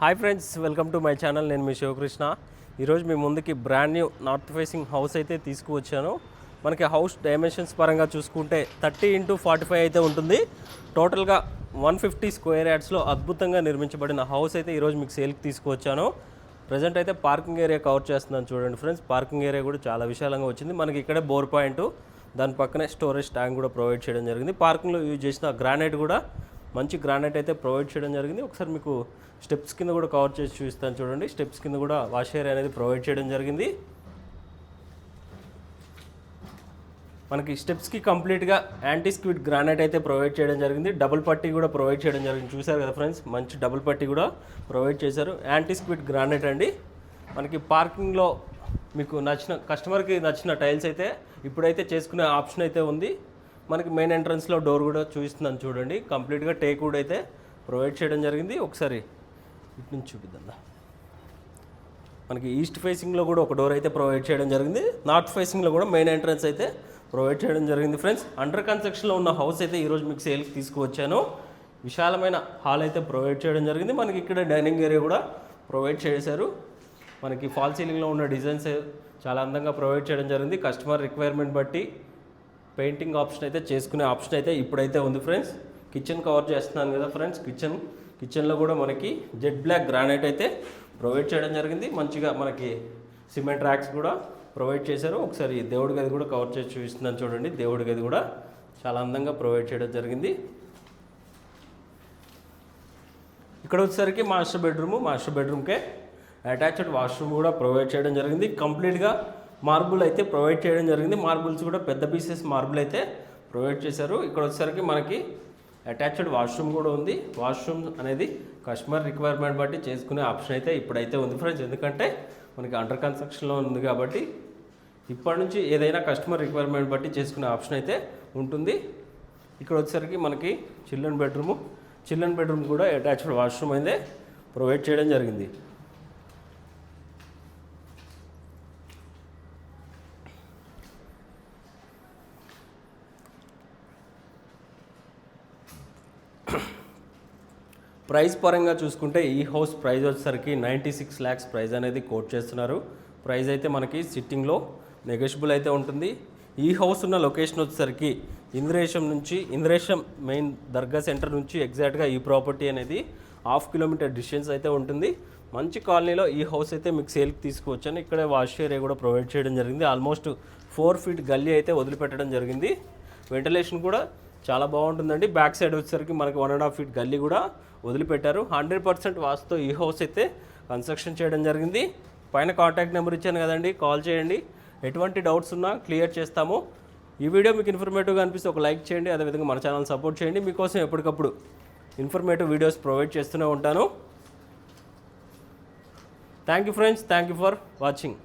Hi friends, welcome to my channel. నేను మీ శివకృష్ణ. ఈరోజు మీ ముందుకి brand new north facing house అయితే తీసుకువచ్చాను. మనకి హౌస్ డైమెన్షన్స్ పరంగా చూసుకుంటే 30x45 అయితే ఉంటుంది. టోటల్గా 150 స్క్వేర్ యార్డ్స్లో అద్భుతంగా నిర్మించబడిన హౌస్ అయితే ఈరోజు మీకు సేల్కి తీసుకువచ్చాను. ప్రజెంట్ అయితే పార్కింగ్ ఏరియా కవర్ చేస్తున్నాను చూడండి ఫ్రెండ్స్. పార్కింగ్ ఏరియా కూడా చాలా విశాలంగా వచ్చింది. మనకి ఇక్కడే బోర్ పాయింట్, దాని పక్కనే స్టోరేజ్ ట్యాంక్ కూడా ప్రొవైడ్ చేయడం జరిగింది. పార్కింగ్లో యూజ్ చేసిన గ్రానైట్ కూడా మంచి గ్రానైట్ అయితే ప్రొవైడ్ చేయడం జరిగింది. ఒకసారి మీకు స్టెప్స్ కింద కూడా కవర్ చేసి చూపిస్తాను చూడండి. స్టెప్స్ కింద కూడా వాష్ ఏరియా అనేది ప్రొవైడ్ చేయడం జరిగింది. మనకి స్టెప్స్కి కంప్లీట్గా యాంటీ స్క్విడ్ గ్రానైట్ అయితే ప్రొవైడ్ చేయడం జరిగింది. డబుల్ పట్టీ కూడా ప్రొవైడ్ చేయడం జరిగింది. చూసారు కదా ఫ్రెండ్స్, మంచి డబుల్ పట్టీ కూడా ప్రొవైడ్ చేశారు. యాంటీ స్క్విడ్ గ్రానైట్ అండి. మనకి పార్కింగ్లో మీకు నచ్చిన కస్టమర్కి నచ్చిన టైల్స్ అయితే ఇప్పుడైతే చేసుకునే ఆప్షన్ అయితే ఉంది. మనకి మెయిన్ ఎంట్రన్స్లో డోర్ కూడా చూపిస్తున్నాను చూడండి. కంప్లీట్గా టేక్ వుడ్ అయితే ప్రొవైడ్ చేయడం జరిగింది. ఒకసారి ఇటు నుంచి చూపిద్దాం. మనకి ఈస్ట్ ఫేసింగ్లో కూడా ఒక డోర్ అయితే ప్రొవైడ్ చేయడం జరిగింది. నార్త్ ఫేసింగ్లో కూడా మెయిన్ ఎంట్రన్స్ అయితే ప్రొవైడ్ చేయడం జరిగింది. ఫ్రెండ్స్, అండర్ కన్స్ట్రక్షన్లో ఉన్న హౌస్ అయితే ఈరోజు మీకు సేల్కి తీసుకువచ్చాను. విశాలమైన హాల్ అయితే ప్రొవైడ్ చేయడం జరిగింది. మనకి ఇక్కడ డైనింగ్ ఏరియా కూడా ప్రొవైడ్ చేశారు. మనకి ఫాల్ సీలింగ్లో ఉన్న డిజైన్స్ చాలా అందంగా ప్రొవైడ్ చేయడం జరిగింది. కస్టమర్ రిక్వైర్మెంట్ బట్టి పెయింటింగ్ ఆప్షన్ అయితే చేసుకునే ఆప్షన్ అయితే ఇప్పుడైతే ఉంది. ఫ్రెండ్స్, కిచెన్ కవర్ చేస్తున్నాను కదా ఫ్రెండ్స్. కిచెన్లో కూడా మనకి జెడ్ బ్లాక్ గ్రానైట్ అయితే ప్రొవైడ్ చేయడం జరిగింది. మంచిగా మనకి సిమెంట్ ర్యాక్స్ కూడా ప్రొవైడ్ చేశారు. ఒకసారి దేవుడి గది కూడా కవర్ చేసి చూపిస్తున్నాను చూడండి. దేవుడి గది కూడా చాలా అందంగా ప్రొవైడ్ చేయడం జరిగింది. ఇక్కడ వచ్చేసరికి మాస్టర్ బెడ్రూమ్కే అటాచ్డ్ వాష్రూమ్ కూడా ప్రొవైడ్ చేయడం జరిగింది. కంప్లీట్గా మార్బుల్ అయితే ప్రొవైడ్ చేయడం జరిగింది. మార్బుల్స్ కూడా పెద్ద పీసెస్ మార్బుల్ అయితే ప్రొవైడ్ చేశారు. ఇక్కడ వచ్చేసరికి మనకి అటాచ్డ్ వాష్రూమ్ కూడా ఉంది. వాష్రూమ్ అనేది కస్టమర్ రిక్వైర్మెంట్ బట్టి చేసుకునే ఆప్షన్ అయితే ఇప్పుడైతే ఉంది ఫ్రెండ్స్. ఎందుకంటే మనకి అండర్ కన్స్ట్రక్షన్లో ఉంది కాబట్టి ఇప్పటి నుంచి ఏదైనా కస్టమర్ రిక్వైర్మెంట్ బట్టి చేసుకునే ఆప్షన్ అయితే ఉంటుంది. ఇక్కడ వచ్చేసరికి మనకి చిల్డ్రన్ బెడ్రూమ్ కూడా అటాచ్డ్ వాష్రూమ్ అయితే ప్రొవైడ్ చేయడం జరిగింది. ప్రైస్ పరంగా చూసుకుంటే ఈ హౌస్ ప్రైస్ వచ్చేసరికి 96 lakhs ప్రైస్ అనేది కోట్ చేస్తున్నారు. ప్రైస్ అయితే మనకి సిట్టింగ్లో నెగోషియబుల్ అయితే ఉంటుంది. ఈ హౌస్ ఉన్న లొకేషన్ వచ్చేసరికి ఇంద్రేశం మెయిన్ దర్గా సెంటర్ నుంచి ఎగ్జాక్ట్గా ఈ ప్రాపర్టీ అనేది 1/2 kilometer డిస్టెన్స్ అయితే ఉంటుంది. మంచి కాలనీలో ఈ హౌస్ అయితే మీకు సేల్కి తీసుకువచ్చాను. ఇక్కడే వాష్ ఏరియా కూడా ప్రొవైడ్ చేయడం జరిగింది. ఆల్మోస్ట్ 4 feet గల్లీ అయితే వదిలిపెట్టడం జరిగింది. వెంటిలేషన్ కూడా చాలా బాగుంటుందండి. బ్యాక్ సైడ్ వచ్చేసరికి మనకి 1.5 feet గల్లీ కూడా వదిలిపెట్టారు. 100% వాస్తుతో ఈ హౌస్ అయితే కన్స్ట్రక్షన్ చేయడం జరిగింది. పైన కాంటాక్ట్ నెంబర్ ఇచ్చాను కదండి, కాల్ చేయండి. ఎటువంటి డౌట్స్ ఉన్నా క్లియర్ చేస్తాము. ఈ వీడియో మీకు ఇన్ఫర్మేటివ్గా అనిపిస్తే ఒక లైక్ చేయండి. అదేవిధంగా మన ఛానల్ సపోర్ట్ చేయండి. మీకోసం ఎప్పటికప్పుడు ఇన్ఫర్మేటివ్ వీడియోస్ ప్రొవైడ్ చేస్తూనే ఉంటాను. Thank you friends, thank you for watching.